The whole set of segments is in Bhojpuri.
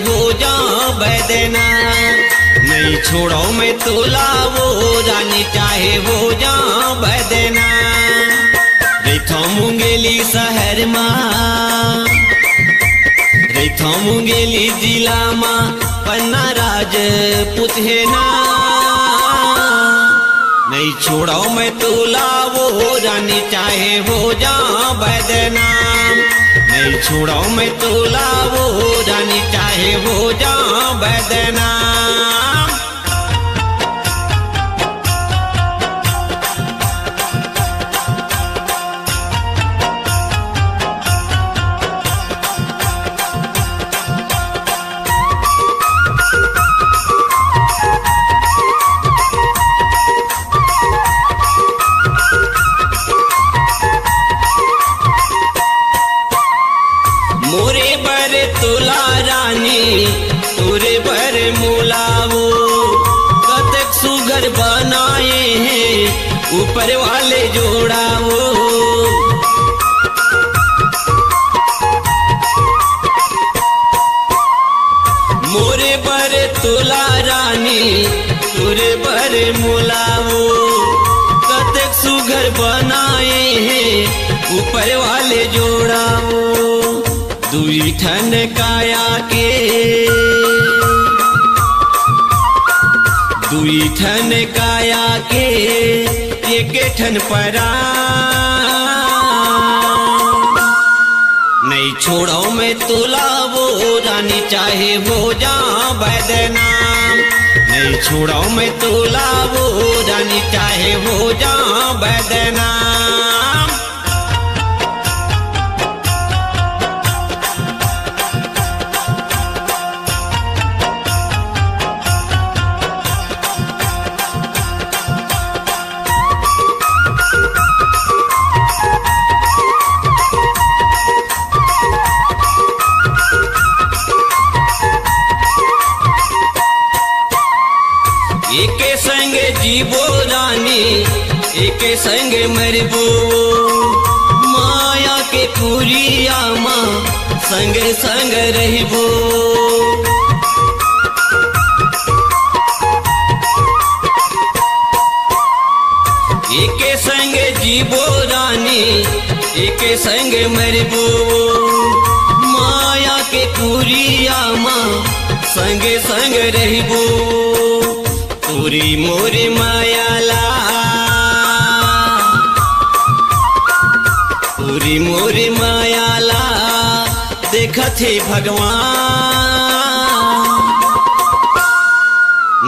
हो जा बैदना। नहीं छोड़ो मैं तोला वो रानी चाहे हो जा बैदना। रैथो मुंगेली शहर माँ रैथो मुंगेली जिला माँ पन्ना राजपूत है ना। नहीं छोड़ो मैं तोला वो रानी चाहे हो जा बैदना। नहीं छोड़ो मैं तोला वो रानी चाहे हो जा बैदना। मोरे बर तुला रानी तोरे बर मोलावो। कतक सुगर बनाए हैं ऊपर वाले जोड़ावो। मोरे बर तुला रानी तोरे बर मोलावो। कतक सुगर बनाए हैं ऊपर वाले जोड़ावो। दुई ठन काया के दुई ठन काया के एक ठन परा। नहीं छोड़ो मैं तोला वो रानी चाहे हो जा बैदना। नहीं छोड़ो मैं तोला वो रानी चाहे हो जा बैदना। एके संग जीवो रानी एके संग मरबो। माया के कुरिया माँ संग संग रहबो। एके संग जीवो रानी एके संग मरबो। माया के कुरिया माँ संग संग रहबो। पूरी मोरे मायाला पूरी मोरे मायाला देखत है भगवान।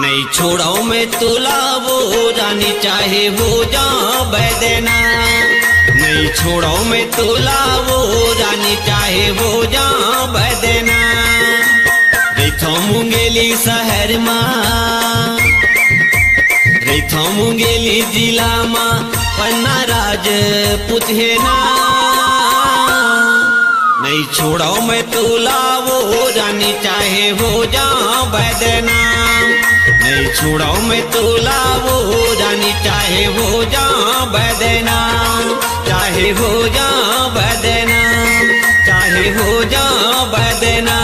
नहीं छोड़ो मैं तोला वो रानी चाहे हो जा बैदना। नहीं छोड़ो मैं तोला वो रानी चाहे हो जा बैदना। रैथो मुंगेली शहर माँ रैथो मुंगेली जिला माँ पन्ना राजपूत है ना। नहीं छोड़ो मैं तोला वो रानी चाहे हो जा बैदना। नहीं छोड़ो मैं तोला वो रानी चाहे हो जा बैदना। चाहे हो जा बैदना चाहे हो जा बैदना।